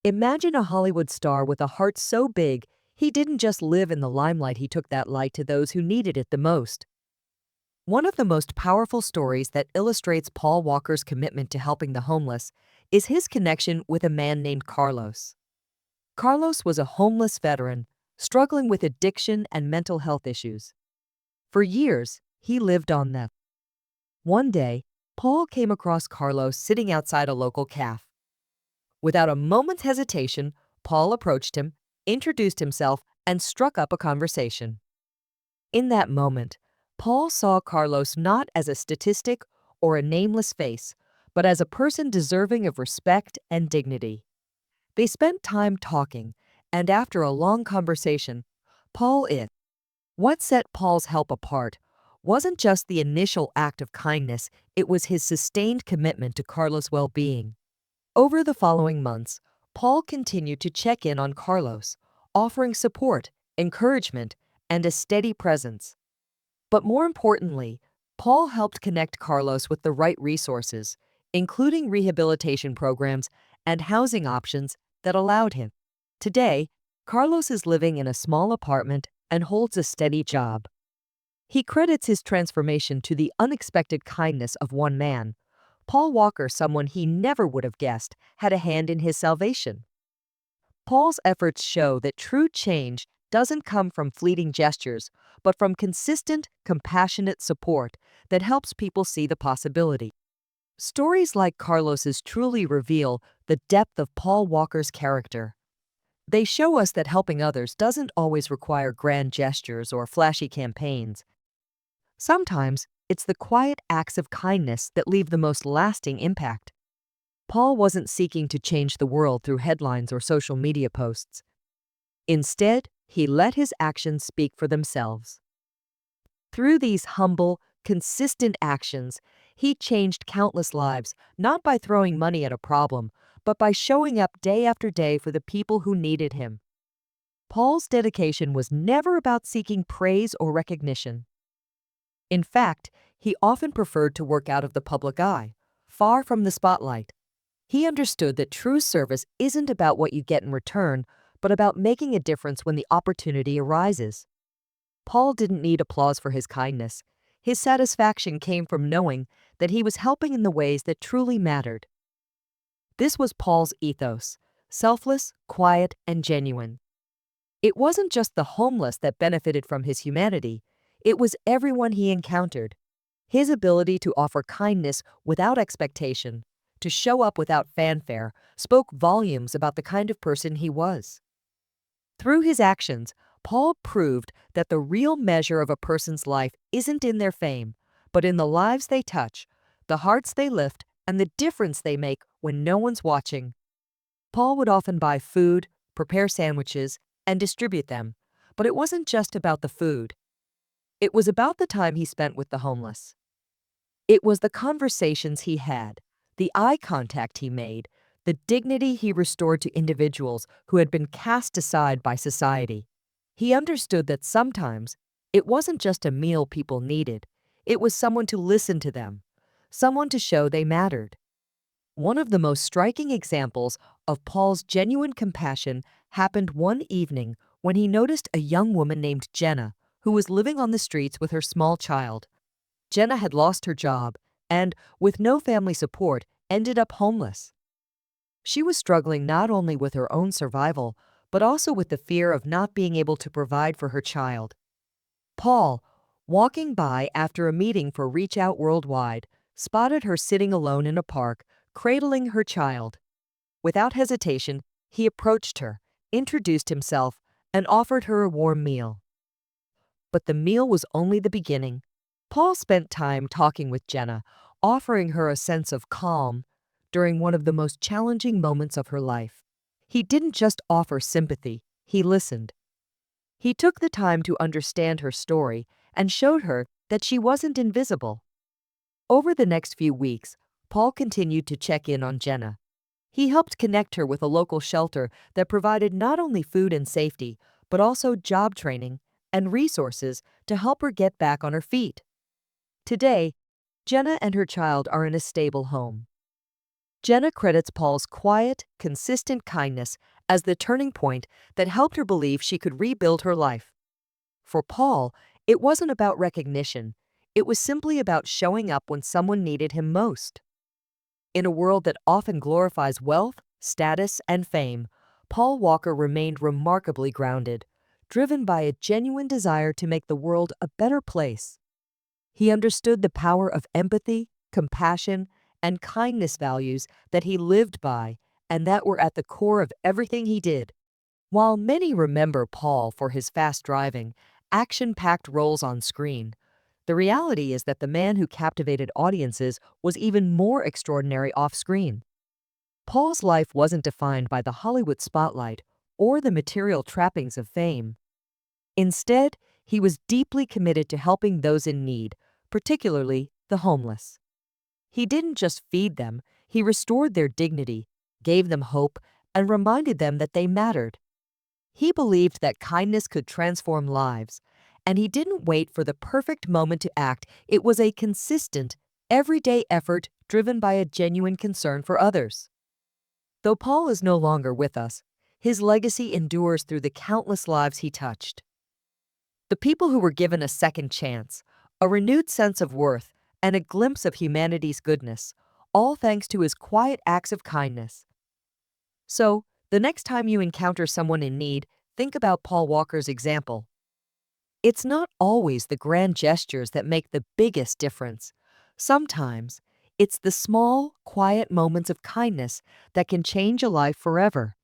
Imagine a Hollywood star with a heart so big, he didn't just live in the limelight, he took that light to those who needed it the most. One of the most powerful stories that illustrates Paul Walker's commitment to helping the homeless is his connection with a man named Carlos. Carlos was a homeless veteran, struggling with addiction and mental health issues. For years, he lived on them. One day, Paul came across Carlos sitting outside a local cafe. Without a moment's hesitation, Paul approached him, introduced himself, and struck up a conversation. In that moment, Paul saw Carlos not as a statistic or a nameless face, but as a person deserving of respect and dignity. They spent time talking, and after a long conversation, Paul it. What set Paul's help apart wasn't just the initial act of kindness, it was his sustained commitment to Carlos' well-being. Over the following months, Paul continued to check in on Carlos, offering support, encouragement, and a steady presence. But more importantly, Paul helped connect Carlos with the right resources, including rehabilitation programs and housing options that allowed him. Today, Carlos is living in a small apartment and holds a steady job. He credits his transformation to the unexpected kindness of one man, Paul Walker, someone he never would have guessed had a hand in his salvation. Paul's efforts show that true change doesn't come from fleeting gestures, but from consistent, compassionate support that helps people see the possibility. Stories like Carlos's truly reveal the depth of Paul Walker's character. They show us that helping others doesn't always require grand gestures or flashy campaigns. Sometimes, it's the quiet acts of kindness that leave the most lasting impact. Paul wasn't seeking to change the world through headlines or social media posts. Instead, he let his actions speak for themselves. Through these humble, consistent actions, he changed countless lives, not by throwing money at a problem, but by showing up day after day for the people who needed him. Paul's dedication was never about seeking praise or recognition. In fact, he often preferred to work out of the public eye, far from the spotlight. He understood that true service isn't about what you get in return, but about making a difference when the opportunity arises. Paul didn't need applause for his kindness. His satisfaction came from knowing that he was helping in the ways that truly mattered. This was Paul's ethos: selfless, quiet, and genuine. It wasn't just the homeless that benefited from his humanity, it was everyone he encountered. His ability to offer kindness without expectation, to show up without fanfare, spoke volumes about the kind of person he was. Through his actions, Paul proved that the real measure of a person's life isn't in their fame, but in the lives they touch, the hearts they lift, and the difference they make when no one's watching. Paul would often buy food, prepare sandwiches, and distribute them, but it wasn't just about the food. It was about the time he spent with the homeless. It was the conversations he had, the eye contact he made, the dignity he restored to individuals who had been cast aside by society. He understood that sometimes it wasn't just a meal people needed, it was someone to listen to them, someone to show they mattered. One of the most striking examples of Paul's genuine compassion happened one evening when he noticed a young woman named Jenna who was living on the streets with her small child. Jenna had lost her job and, with no family support, ended up homeless. She was struggling not only with her own survival, but also with the fear of not being able to provide for her child. Paul, walking by after a meeting for Reach Out Worldwide, spotted her sitting alone in a park, cradling her child. Without hesitation, he approached her, introduced himself, and offered her a warm meal. But the meal was only the beginning. Paul spent time talking with Jenna, offering her a sense of calm during one of the most challenging moments of her life. He didn't just offer sympathy, he listened. He took the time to understand her story and showed her that she wasn't invisible. Over the next few weeks, Paul continued to check in on Jenna. He helped connect her with a local shelter that provided not only food and safety, but also job training and resources to help her get back on her feet. Today, Jenna and her child are in a stable home. Jenna credits Paul's quiet, consistent kindness as the turning point that helped her believe she could rebuild her life. For Paul, it wasn't about recognition, it was simply about showing up when someone needed him most. In a world that often glorifies wealth, status, and fame, Paul Walker remained remarkably grounded, driven by a genuine desire to make the world a better place. He understood the power of empathy, compassion, and kindness values that he lived by and that were at the core of everything he did. While many remember Paul for his fast driving, action-packed roles on screen, the reality is that the man who captivated audiences was even more extraordinary off-screen. Paul's life wasn't defined by the Hollywood spotlight or the material trappings of fame. Instead, he was deeply committed to helping those in need, particularly the homeless. He didn't just feed them, he restored their dignity, gave them hope, and reminded them that they mattered. He believed that kindness could transform lives, and he didn't wait for the perfect moment to act. It was a consistent, everyday effort driven by a genuine concern for others. Though Paul is no longer with us, his legacy endures through the countless lives he touched. The people who were given a second chance, a renewed sense of worth, and a glimpse of humanity's goodness, all thanks to his quiet acts of kindness. So, the next time you encounter someone in need, think about Paul Walker's example. It's not always the grand gestures that make the biggest difference. Sometimes, it's the small, quiet moments of kindness that can change a life forever.